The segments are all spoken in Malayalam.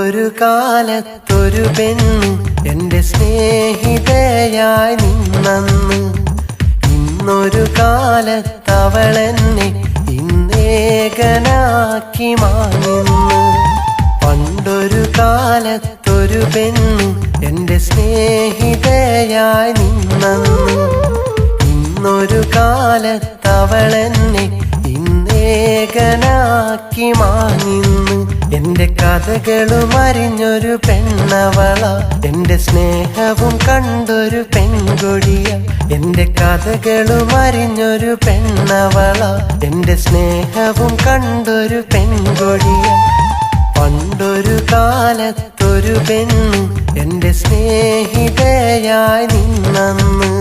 പണ്ടൊരു കാലത്തൊരു പെണ്ണ് എന്റെ സ്നേഹിതയായി നിന്നന്ന്. ഇന്നൊരു കാലത്തവളെന്നെ ഇന്നേകനാക്കി മാഞ്ഞിന്ന്. പണ്ടൊരു കാലത്തൊരു പെണ്ണ് എന്റെ സ്നേഹിതയായി നിന്നന്ന്. ഇന്നൊരു കാലത്തവളെന്നെ ഇന്നേകനാക്കി മാഞ്ഞിന്ന്. എന്റെ കഥകളും അറിഞ്ഞൊരു പെണ്ണവള, എന്റെ സ്നേഹവും കണ്ടൊരു പെൺകൊടിയ. എന്റെ കഥകളും അറിഞ്ഞൊരു പെണ്ണവള, എന്റെ സ്നേഹവും കണ്ടൊരു പെൺകൊടിയ. പണ്ടൊരു കാലത്തൊരു പെണ്ണ് എന്റെ സ്നേഹിതയായി നിന്നന്ന്.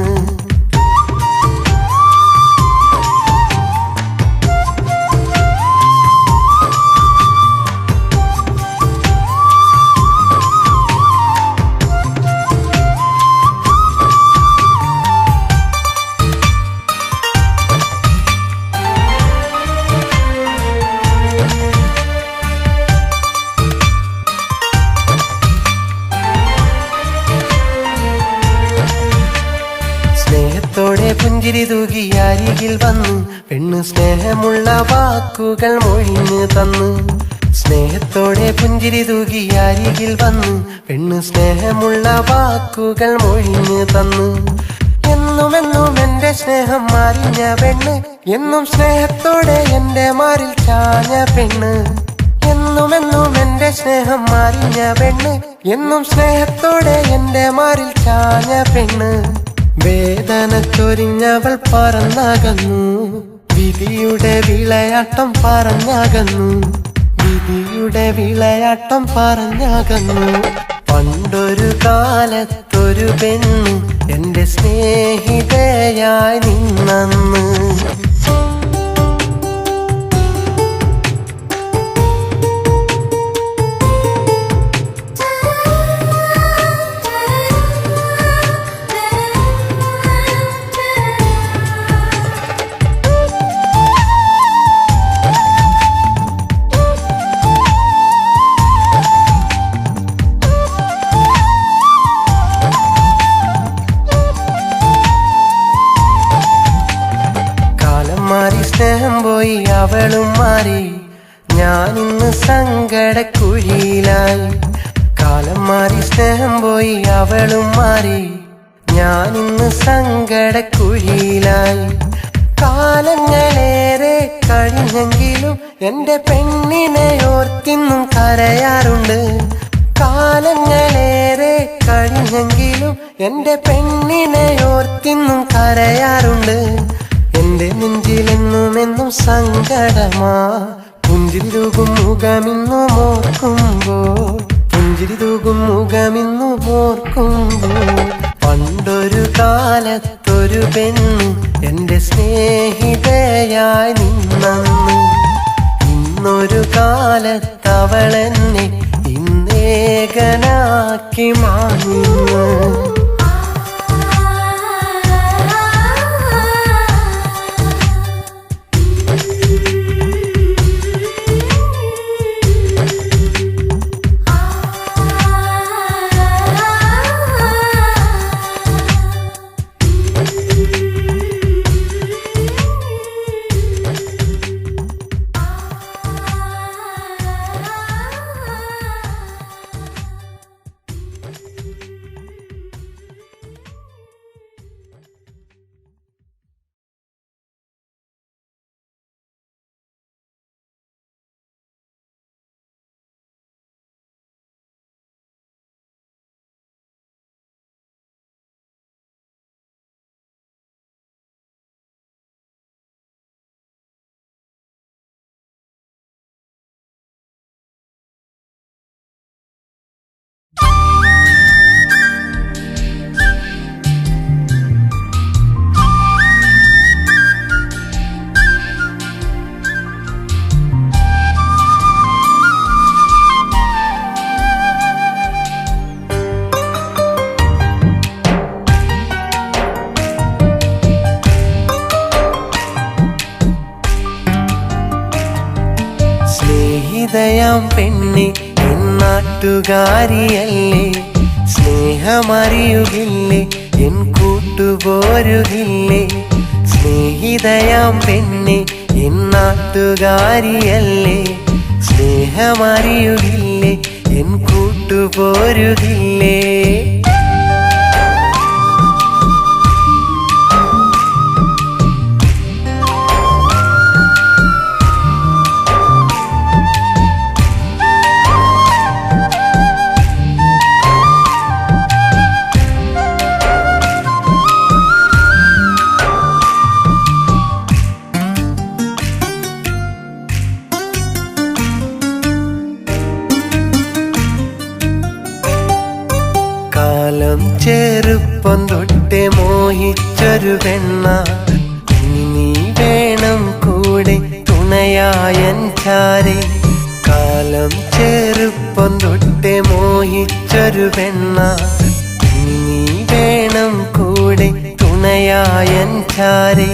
സ്നേഹത്തോടെ പുഞ്ചിരി തൂകി അരികിൽ വന്നു പെണ്ണ് സ്നേഹമുള്ള വാക്കുകൾ മൊഴിഞ്ഞു തന്നു. സ്നേഹത്തോടെ പുഞ്ചിരി തൂകി അരികിൽ വന്നു പെണ്ണ് സ്നേഹമുള്ള വാക്കുകൾ മൊഴിഞ്ഞു തന്നു. എന്നുമെന്നും എന്റെ സ്നേഹം അറിഞ്ഞ പെണ്ണ്, എന്നും സ്നേഹത്തോടെ എന്റെ മാറിൽ ചാഞ്ഞ പെണ്ണ്. എന്നുമെന്നും എന്റെ സ്നേഹം അറിഞ്ഞ പെണ്ണ്, എന്നും സ്നേഹത്തോടെ എന്റെ മാറിൽ ചാഞ്ഞ പെണ്ണ്. വേദന ചൊരിഞ്ഞവൾ പറന്നകന്നു, വിധിയുടെ വിളയാട്ടം പറഞ്ഞകന്നു. വിധിയുടെ വിളയാട്ടം പറഞ്ഞകന്നു. പണ്ടൊരു കാലത്തൊരു പെണ്ണ് എന്റെ സ്നേഹിതയായി നിന്നന്ന്. സ്നേഹം പോയി അവളും മാറി, ഞാനിന്ന് സങ്കടക്കുഴിയിലായി. കാലം മാറി സ്നേഹം പോയി അവളും മാറി, ഞാനിന്ന് സങ്കടക്കുഴിയിലായി. കാലങ്ങളേറെ കഴിഞ്ഞെങ്കിലും എന്റെ പെണ്ണിനെ ഓർത്തിന്നും കരയാറുണ്ട്. കാലങ്ങളേറെ കഴിഞ്ഞെങ്കിലും എന്റെ പെണ്ണിനെ ഓർത്തിന്നും കരയാറുണ്ട്. എന്റെ നെഞ്ചിലെന്നുമെന്നും സങ്കടമാ, പുഞ്ചിരി തൂകും മുഖമിന്നും ഓർക്കുമ്പോൾ. പുഞ്ചിരി തൂകും മുഖമിന്നും ഓർക്കുമ്പോൾ. പണ്ടൊരു കാലത്തൊരു പെണ്ണ് എന്റെ സ്നേഹിതയായി നിന്നന്ന്. ഇന്നൊരു കാലത്തവളെന്നെ ഇന്നേകനാക്കി മാഞ്ഞിന്ന്. സ്നേഹിതയാം പെണ്ണെ, നാട്ടുകാരിയല്ലേ, സ്നേഹമറിയുകില്ലേ, എൻ കൂട്ടുപോരുകില്ലേ. സ്നേഹിതയാം പെണ്ണെ എൻ നാട്ടുകാരിയല്ലേ, സ്നേഹമറിയുകില്ലേ, എൻ കൂട്ടുപോരുകില്ലേ. കാലം ചെറുപ്പം തൊട്ടേ മോഹിച്ചൊരു പെണ്ണ, ഇനി നീ വേണം കൂടെ തുണയായൻ ചാരെ. കാലം ചെറുപ്പം തൊട്ടേ മോഹിച്ചൊരു പെണ്ണ, ഇനി നീ വേണം കൂടെ തുണയായൻ ചാരെ.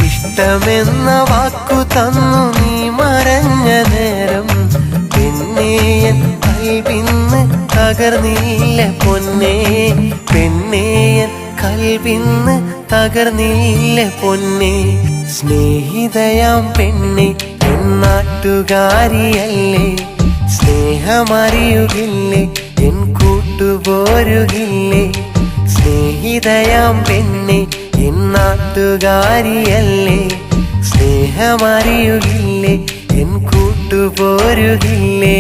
ഇഷ്ടമെന്ന വാക്കു തന്നു നീ മറഞ്ഞ നേരം, പെണ്ണേയൻ കൽവിന്ന് തകർന്നില്ല പൊന്നേ, പെണ്ണേയൻ കൽവിന്ന് തകർന്നില്ല പൊന്നേ. സ്നേഹിതയാം പെണ്ണെ എൻ നാട്ടുകാരിയല്ലേ, സ്നേഹമറിയുകില്ലേ, എൻ കൂട്ടുപോരുകില്ലേ. സ്നേഹിതയാം പെണ്ണെ എൻ നാട്ടുകാരിയല്ലേ, സ്നേഹമറിയുകില്ലേ, എൻ കൂട്ടുപോരുകില്ലേ.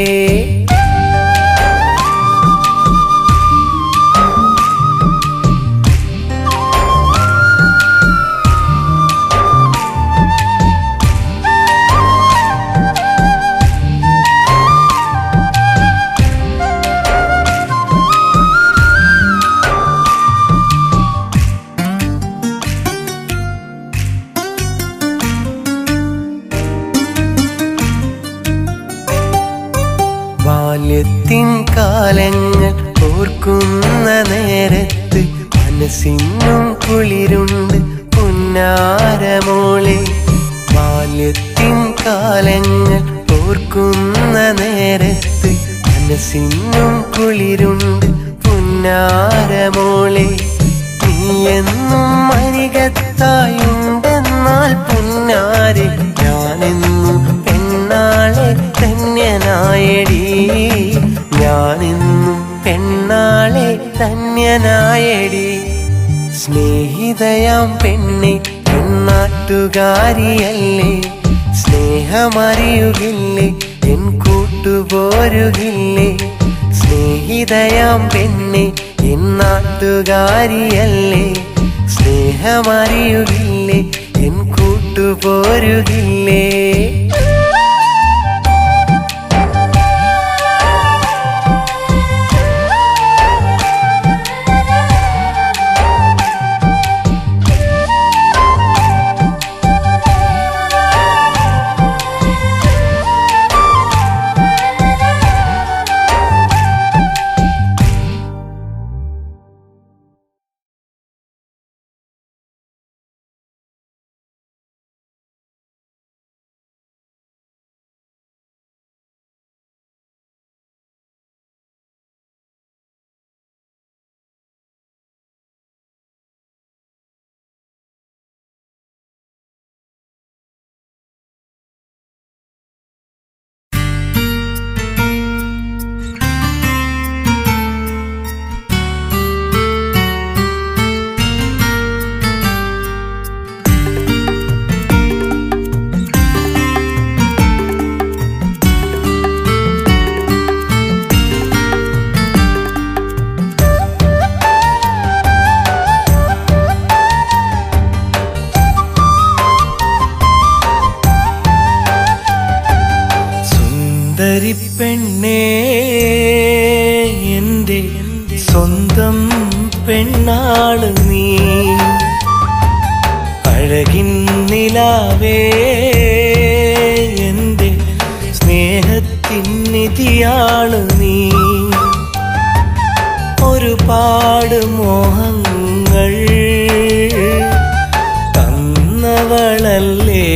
ബാല്യത്തിൻ കാലങ്ങൾ ഓർക്കുന്ന നേരത്ത് മനസ്സിനും കുളിരുണ്ട് പുന്നാരമോളെ. ബാല്യത്തിൻ കാലങ്ങൾ ഓർക്കുന്ന നേരത്ത് മനസ്സിനും കുളിരുണ്ട് പുന്നാരമോളെ. നീ എന്നും അരികത്തായുണ്ടെന്നാൽ പുന്നാരെ, ഞാനെന്നും പെണ്ണാളെ ധന്യനായടി, ഞാനെന്നും പെണ്ണാളെ ധന്യനായടി. സ്നേഹിതയാം പെണ്ണെ എൻ നാട്ടുകാരിയല്ലേ, സ്നേഹമറിയുകില്ലേ, എൻ കൂട്ടുപോരുകില്ലേ. സ്നേഹിതയാം പെണ്ണെ എൻ നാട്ടുകാരിയല്ലേ, സ്നേഹമറിയുകില്ലേ, എൻ കൂട്ടുപോരുകില്ലേ. പെണ്ണേ എൻ്റെ സ്വന്തം പെണ്ണാള് നീ, അഴകിൻ നിലാവേ എൻ്റെ സ്നേഹത്തിൻ നിധിയാള് നീ. ഒരുപാട് മോഹങ്ങൾ തന്നവളല്ലേ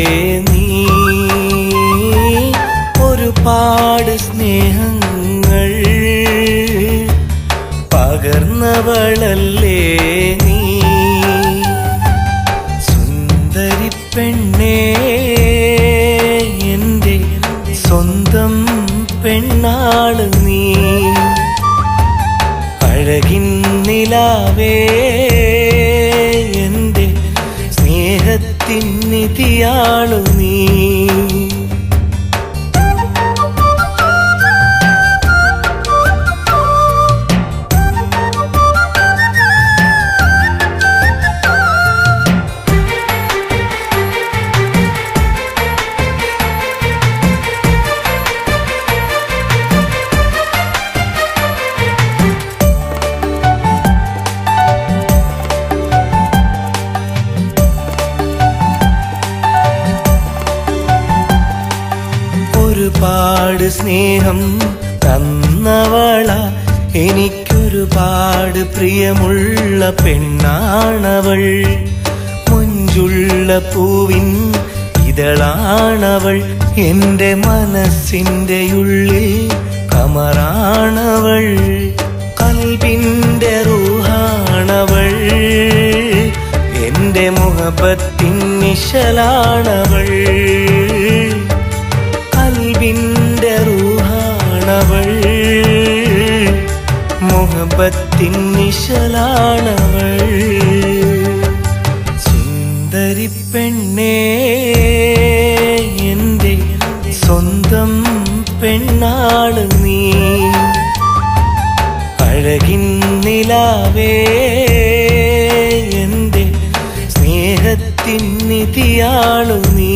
നീ, ഒരുപാട് സ്നേഹങ്ങൾ സ്വന്തമവളല്ലേ നീ സുന്ദരി പെണ്ണേ എൻ്റെ സ്വന്തം പെണ്ണാള് നീ അഴകിൻ നിലാവേ എൻ്റെ സ്നേഹത്തിൻ നിധിയാളു നീ ഒരുപാട് സ്നേഹം തന്നവള എനിക്കൊരുപാട് പ്രിയമുള്ള പെണ്ണാണവൾ മുഞ്ചുള്ള പൂവിൻ ഇതളാണവൾ എൻ്റെ മനസ്സിൻ്റെ ഉള്ളിൽ കമറാണവൾ കൽബിൻ്റെ റൂഹാണവൾ എൻ്റെ മുഹബത്തിൻ നിശലാണവൾ കൽബിൻ്റെ റൂഹാണവൾ മുഹബത്തിൻ നിശലാണവൾ സുന്ദരി പെണ്ണേ എൻ്റെ സ്വന്തം പെണ്ണാള് നീ അഴകിൻ നിലാവേ എൻ്റെ സ്നേഹത്തിൻ നിധിയാളു നീ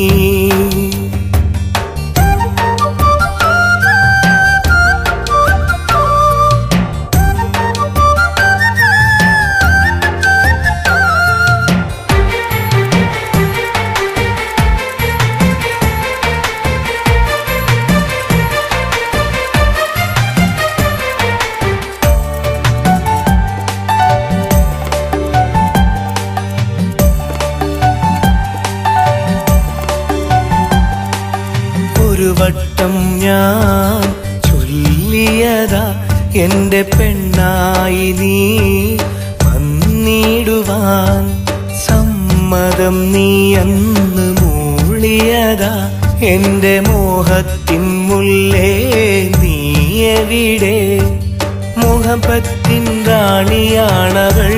ഒരു വട്ടം ഞാൻ ചൊല്ലിയതാ എൻ്റെ പെണ്ണായി നീ വന്നിടുവാൻ സമ്മതം നീ അന്ന് മൂളിയതാ എൻ്റെ മോഹത്തിൻ മുല്ലേ നീ എവിടെ മുഹബത്തിൻ റാണിയാണവൾ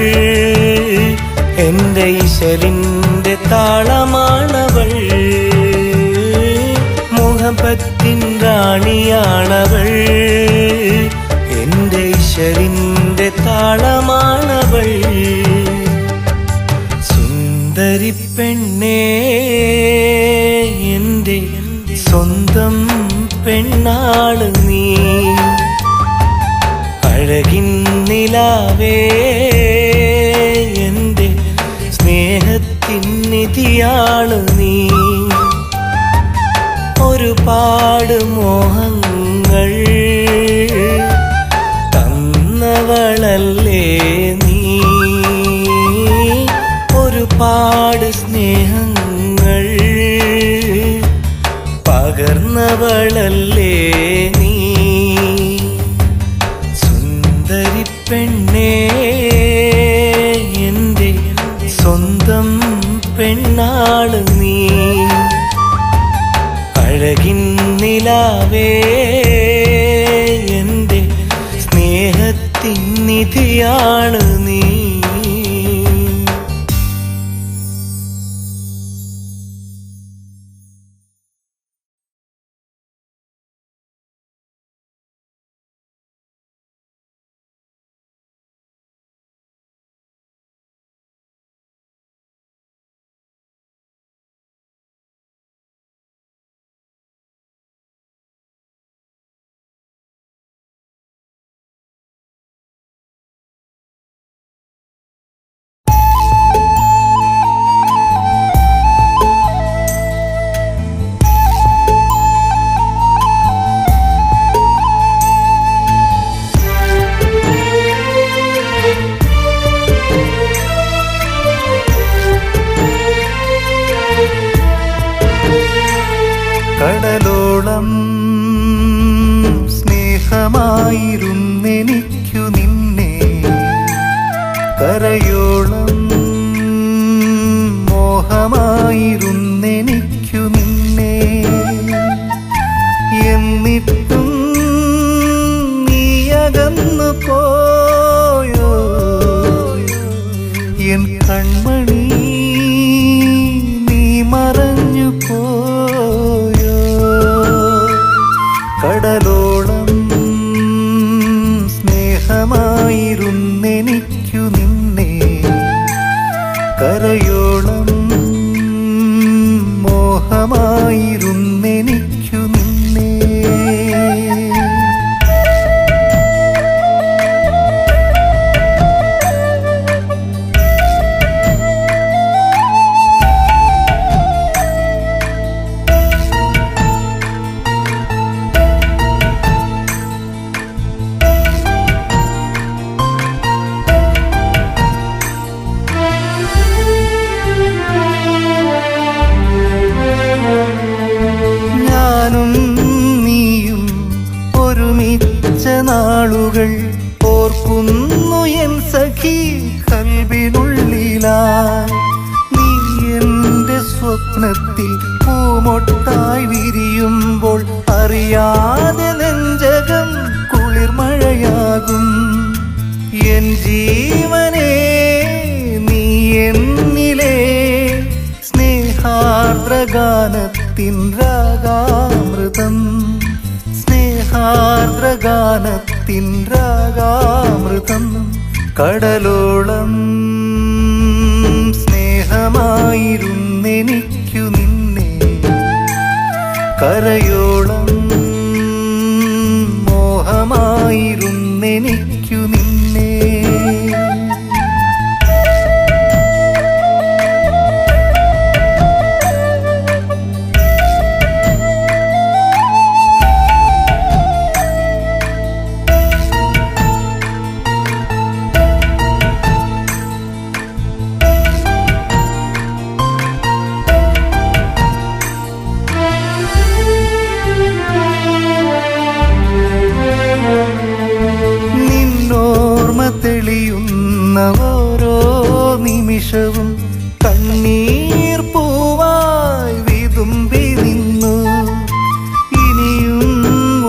എൻ്റെ ഇശലിൻ്റെ താളമാണവൾ മുഹബത്തിൻ റാണിയാണവൾ എൻ്റെ ഇശലിൻ്റെ താളമാണവൾ സുന്ദരി പെണ്ണേ എൻ്റെ സ്വന്തം പെണ്ണാള് നീ അഴകിൻ നിലാവേ എൻ്റെ സ്നേഹത്തിൻ നിധിയാള് നീ ഒരുപാട് മോഹങ്ങൾ തന്നവളല്ലേ നീ ഒരുപാട് സ്നേഹങ്ങൾ പകർന്നവളല്ലേ നീ സുന്ദരി പെണ്ണേ എൻ്റെ സ്വന്തം പെണ്ണാള് നീ അഴകിൻ നിലാവേ എൻ്റെ സ്നേഹത്തിൻ നിധിയാള് നീ കടലോളം സ്നേഹമായിരുന്നെനിക്കു നിന്നെ കരയോളം മോഹമായിരുന്നെനിക്കു നിന്നെ. എന്നിട്ടും നീ അകന്നു പോയോ എൻ കൺമണി, നീ മറഞ്ഞു പോയോ. കടലോളം സ്നേഹമായിരുന്നെനിക്കു നിന്നെ. കരയോളം മോഹമായിരുന്നെനിക്കു നിന്നെ. ഞാനും നീയും ഒരുമിച്ച നാളുകൾ ഓർക്കുന്നു എൻ സഖി കൽബിനുള്ളിലായി. നീ എൻ്റെ സ്വപ്നത്തിൽ പൂമൊട്ടായി വിരിയുമ്പോൾ അറിയാതെ നെഞ്ചകം കുളിർമഴയാകും. എൻ ജീവനേ നീ എന്നിലെ സ്നേഹാർദ്രഗാനത്തിൻ രാഗാമൃതം. സ്നേഹാർദ്രഗാനത്തിൻ രാഗാമൃതം. കടലോളം സ്നേഹമായിരുന്നെനിക്കു നിന്നെ. കരയോളം മോഹമായിരുന്നെനിക്കു നിന്നെ. നിന്നോർമ്മ തെളിയുന്ന ഓരോ നിമിഷവും കണ്ണീർ പൂവായി വിതുമ്പി നിന്നു. ഇനിയും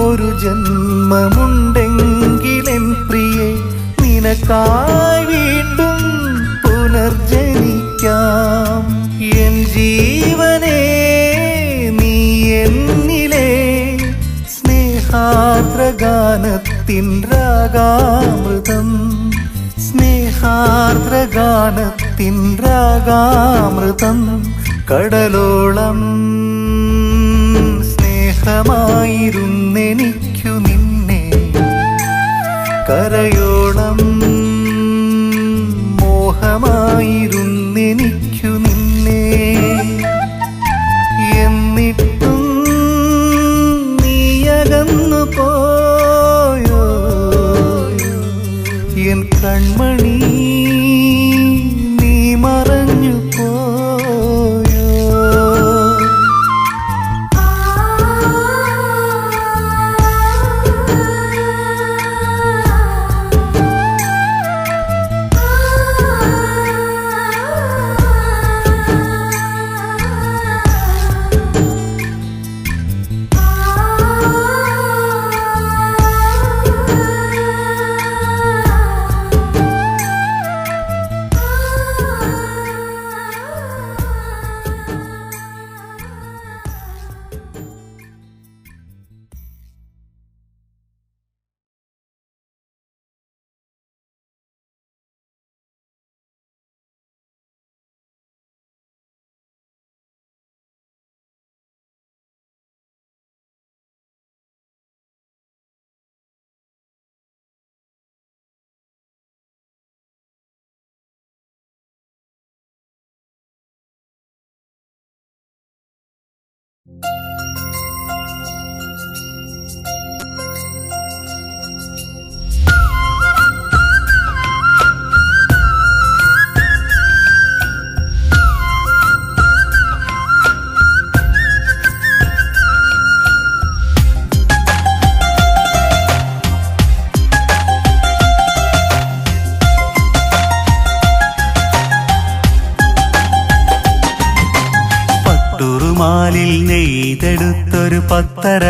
ഒരു ജന്മമുണ്ടെങ്കിലെൻ പ്രിയേ, നിനക്കായി വീണ്ടും പുനർജനിക്കാം. എൻ ജീവനേ നീ എന്നിലെ സ്നേഹാർദ്രഗാനത്തിൻ രാഗാമൃതം. സ്നേഹാർദ്രഗാനത്തിൻ രാഗാമൃതം. കടലോളം സ്നേഹമായിരുന്നെനിക്കു നിന്നെ. കരയോളം മോഹമായിരുന്നെനിക്കു നിന്നെ. എന്നിട്ടും നീ അകന്നു പോയോ എൻ കൺമണി, നീ മറഞ്ഞു പോയോ.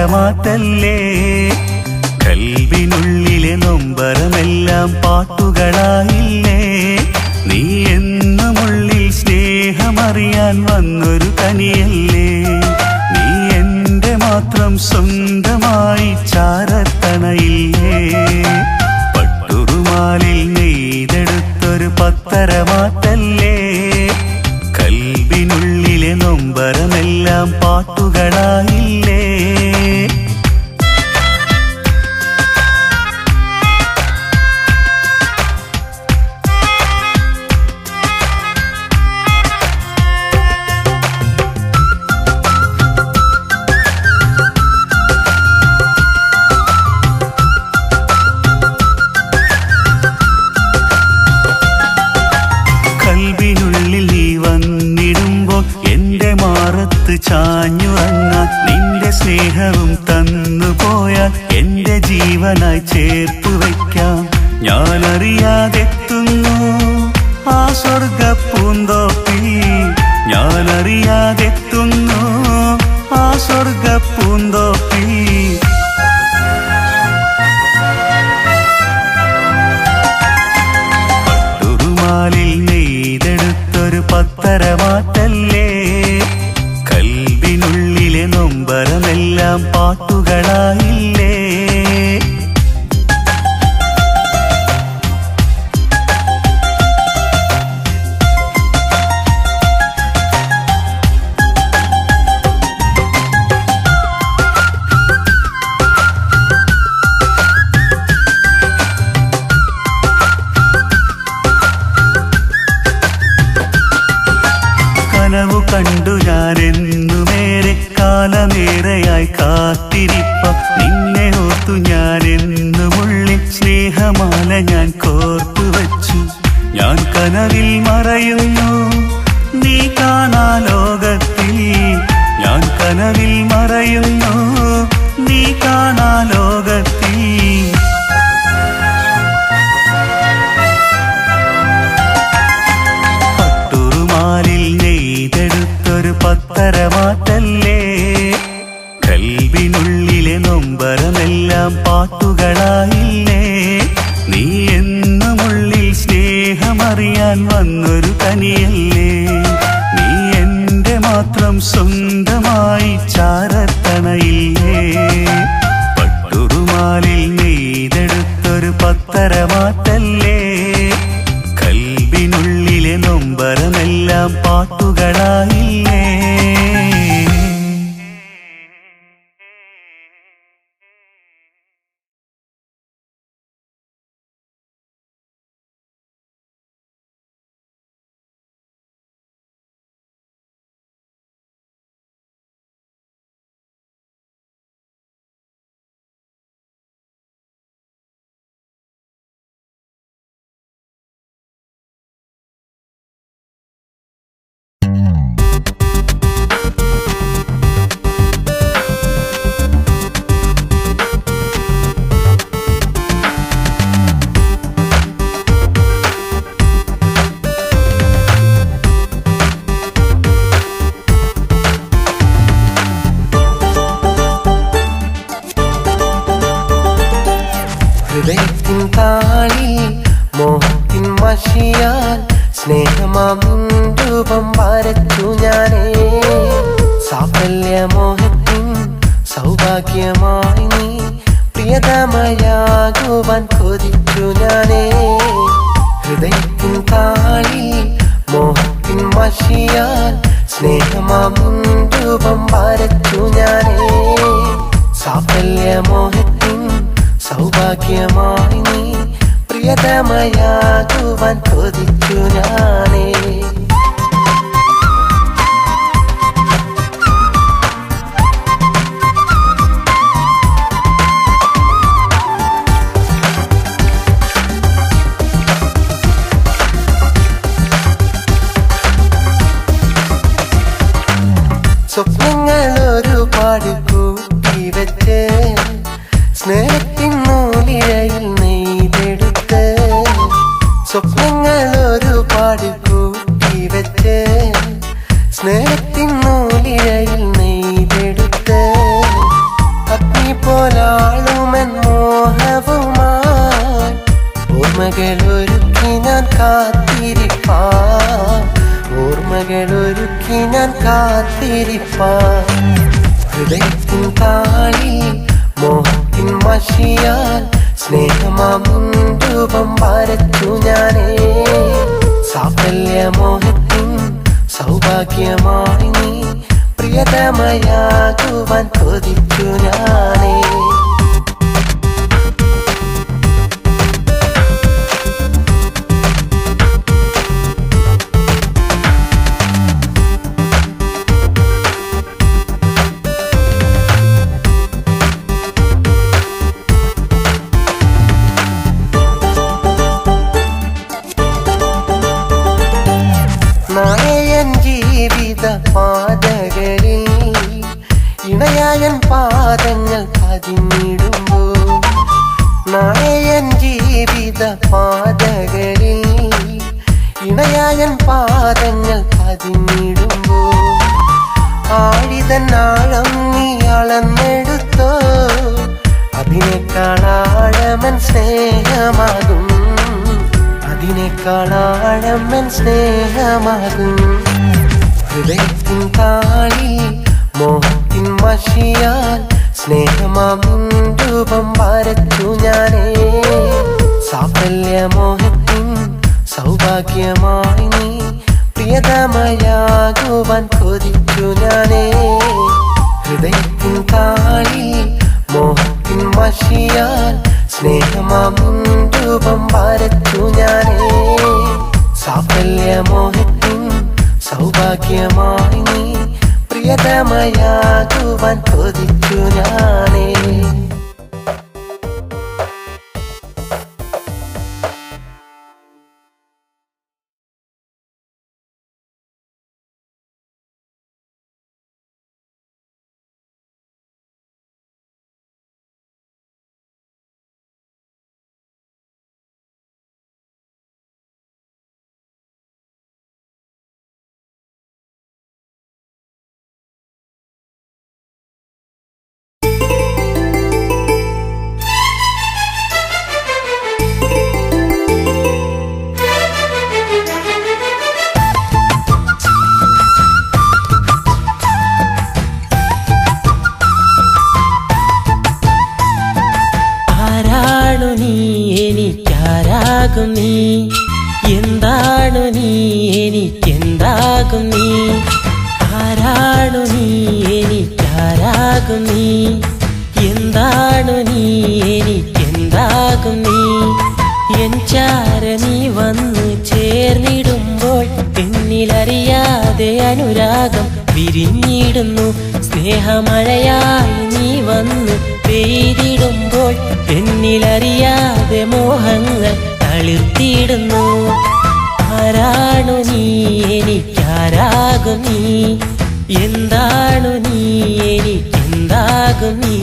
പത്തരമാറ്റല്ലേ കൽവിനുള്ളിലെ നൊമ്പരമെല്ലാം പാട്ടുകളായില്ലേ നീ എന്നുമുള്ളിൽ സ്നേഹമറിയാൻ വന്നൊരു കനിയല്ലേ നീ എന്റെ മാത്രം സ്വന്തമായി ചാരത്തണയില്ലേ പട്ടുറുമാലിൽ നെയ്തെടുത്തൊരു പത്തരമാറ്റല്ലേ കൽവിനുള്ളിലെ നൊമ്പരമെല്ലാം പാട്ടുകളായില്ലേ ചാഞ്ഞുറങ്ങാൻ നിന്റെ സ്നേഹവും തന്നുപോയാൽ എന്റെ ജീവനായി ചേർത്തു വയ്ക്കാം ഞാനറിയാതെത്തുന്നു ആ സ്വർഗ പൂന്തോപ്പിൽ ഞാനറിയാതെത്തുന്നു ആ സ്വർഗ പൂന്തോപ്പിൽ പട്ടുറുമാലിൽ നെയ്തെടുത്തൊരു പത്തരമാറ്റല്ലേ കൽവിനുള്ളിലെ നൊമ്പരമെല്ലാം പാട്ടുകളായില്ലേ കനവു കണ്ടു ഞാനെന്നുമേറെ കാലമേറെയായി കാത്തിരിപ്പ നിന്നെ ഓർത്തു ഞാനെന്നുമുള്ളിൽ സ്നേഹമാല ഞാൻ കോർത്തുവച്ചു ഞാൻ കനവിൽ മറയുന്നു നീ കാണാ ലോകത്തിൽ ഞാൻ കനവിൽ മറയുന്നു നീ കാണാ ലോകത്തിൽ നെയ്തെടുത്തൊരു പത്തരമാറ്റല്ലേ കൽവിനുള്ളിലെ നൊമ്പരമെല്ലാം പാട്ടുകളായില്ലേ നീ എന്നുമുള്ളിൽ സ്നേഹമറിയാൻ വന്നൊരു കനിയല്ലേ നീ എന്റെ മാത്രം സ്വന്തമായി ചാരത്തണയില്ലേ പട്ടുറുമാലിൽ നെയ്തെടുത്തൊരു പത്തരമാറ്റല്ലേ കൽവിനുള്ളിലെ നൊമ്പരമെല്ലാം പാട്ടുകളായില്ലേ ഹൃദയത്തിൻ താളി മോഹത്തിൻ മഷിയാൽ സ്നേഹമാം രൂപം വരച്ചു ഞാനേ സാഫല്യമോഹത്തിൻ സൗഭാഗ്യമായി നീ പ്രിയതമയാകുവാൻ കൊതിച്ചു ഞാനേ ഹൃദയത്തിൻ താളി മോഹത്തിൻ മഷിയാൽ സ്നേഹമാം രൂപം വരച്ചു ഞാനേ സാഫല്യമോഹത്തിൻ സൗഭാഗ്യമായി നീ പ്രിയതമയാകുവാൻ കൊതിച്ചു ഞാനേ സ്വപ്നങ്ങൾ ഒരുപാട് കൂട്ടി വെച്ച് സ്നേഹത്തിൻ നൂലിഴയിൽ നെയ്തെടുത്ത് സ്വപ്നങ്ങൾ ഒരുപാട് കൂട്ടി വെച്ച് സ്നേഹത്തിൻ നൂലിഴയിൽ നെയ്തെടുത്ത് ഓർമ്മകളൊരുക്കി ഞാൻ കാത്തിരിപ്പാൻ, ഓർമ്മകളൊരുക്കി ഞാൻ കാത്തിരിപ്പാൻ. ഹൃദയത്തിൻ താളിൽ മോഹത്തിൻ മഷിയാൽ സ്നേഹമാമുൻ രൂപം വരച്ചു ഞാനേ. സാഫല്യമോഹത്തിൻ സൗഭാഗ്യമായി നീ പ്രിയതമയാകുവാൻ കൊതിച്ചു ഞാനേ. നായൻ ജീവിത പാതകളിൽ ഇണയായൻ പാദങ്ങൾ പതിഞ്ഞിടുമ്പോൾ, നായൻ ജീവിത പാതകളിൽ ഇണയായൻ പാദങ്ങൾ പതിഞ്ഞിടുമ്പോൾ, ആഴിതന്നാഴം നീ അളന്നെടുത്തോ, അതിനേക്കാളാഴമൻ സ്നേഹമാകും, അതിനേക്കാളാഴമൻ സ്നേഹമാകും. ഹൃദയത്തിൻ താളിൽ മോഹത്തിൻ മഷിയാൽ സ്നേഹമാമുൻ രൂപം വരച്ചു ഞാനേ. സാഫല്യമോഹത്തിൻ സൗഭാഗ്യമായി നീ പ്രിയതമയാകുവാൻ കൊതിച്ചു ഞാനേ. ഹൃദയത്തിൻ താളിൽ മോഹത്തിൻ മഷിയാൽ സ്നേഹമാമുൻ രൂപം വരച്ചു ഞാനേ. സാഫല്യമോഹത്തിൻ സൗഭാഗ്യമായി നീ പ്രിയതമയാകുവാൻ കൊതിച്ചു ഞാനേ. നീ എന്താണു നീ എനിക്കെന്താകും നീ, ആരാണു നീ എനിക്കാരാകും നീ, എന്താണു നീ എനിക്കെന്താകും നീ. എൻ ചാര നീ വന്നു ചേർന്നിടുമ്പോൾ എന്നിലറിയാതെ അനുരാഗം വിരിഞ്ഞിടുന്നു. സ്നേഹമഴയായി നീ വന്ന് പെയ്തിടുമ്പോൾ എന്നിലറിയാതെ മോഹങ്ങൾ തളിർത്തിടുന്നു. ആരാണു നീ എനിക്കാരാകും നീ, എന്താണു നീ എനിക്കെന്താകും നീ.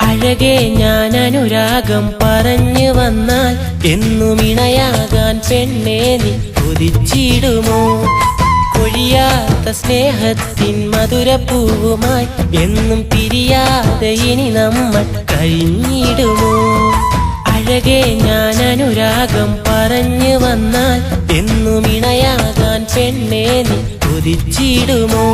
അഴകേ ഞാൻ അനുരാഗം പറഞ്ഞു വന്നാൽ എന്നും ഇണയാകാൻ പെണ്ണേ നീ കൊതിച്ചിടുമോ. കൊഴിയാത്ത സ്നേഹത്തിൻ മധുരപ്പൂവുമായി എന്നും പിരിയാതെ ഇനി നമ്മൾ കഴിഞ്ഞിടുമോ. അഴകേ ഞാൻ അനുരാഗം പറഞ്ഞു വന്നാൽ എന്നും ഇണയാകാൻ പെണ്ണേ നീ കൊതിച്ചിടുമോ.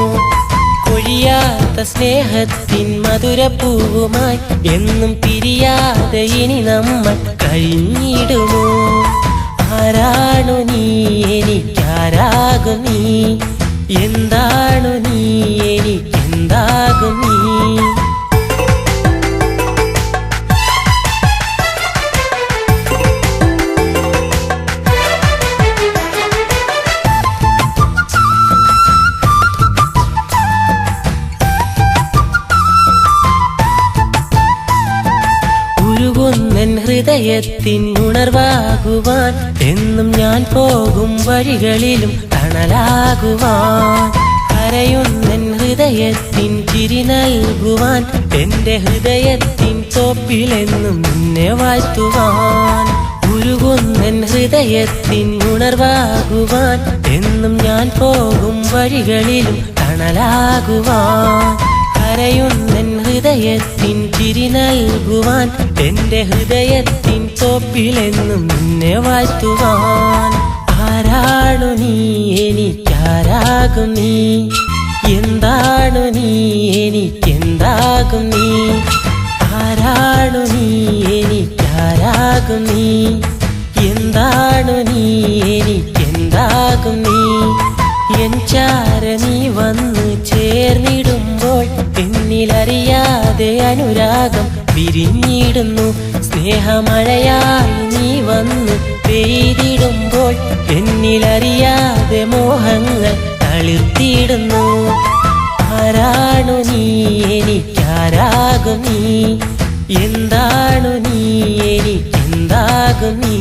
കൊഴിയാത്ത സ്നേഹത്തിൻ മധുരപ്പൂവുമായി എന്നും പിരിയാതെ ഇനി നമ്മൾ കഴിഞ്ഞിടുമോ. ആരാണു നീ എനിക്കാരാകും നീ, എന്താണു നീ എനിക്കെന്താകും നീ. ഹൃദയത്തിൻ ഉണർവാകുവാൻ എന്നും ഞാൻ പോകും വഴികളിലും തണലാകുവാൻ. കരയുന്നൻ ഹൃദയത്തിൻ ചിരി നൽകുവാൻ എന്റെ ഹൃദയത്തിൻ തോപ്പിലെന്നും നിന്നെ വാഴ്ത്തുവാൻ ഉരുകുന്നൻ ഹൃദയത്തിൻ ഉണർവാകുവാൻ എന്നും ഞാൻ പോകും വഴികളിലും തണലാകുവാൻ കരയുന്നൻ ഹൃദയത്തിൻ ചിരി നൽകുവാൻ എന്റെ ഹൃദയത്തിൻ തോപ്പിലെന്നും നിന്നെ വാഴ്ത്തുവാൻ ആരാണു നീ എനിക്കാരാകും നീ എന്താണു നീ എനിക്കെന്താകും നീ ആരാണു നീ എനിക്കാരാകും നീ എന്താണു നീ എനിക്കെന്താകും നീ എൻ ചാര നീ വന്നു ചേർന്നിടുമ്പോൾ എന്നിലറിയാതെ അനുരാഗം വിരിഞ്ഞിടുന്നു സ്നേഹമഴയായി നീ വന്ന് പെയ്തിടുമ്പോൾ എന്നിലറിയാതെ മോഹങ്ങൾ തളിർത്തിടുന്നു ആരാണു നീ എനിക്കാരാകും നീ എന്താണു നീ എനിക്കെന്താകും നീ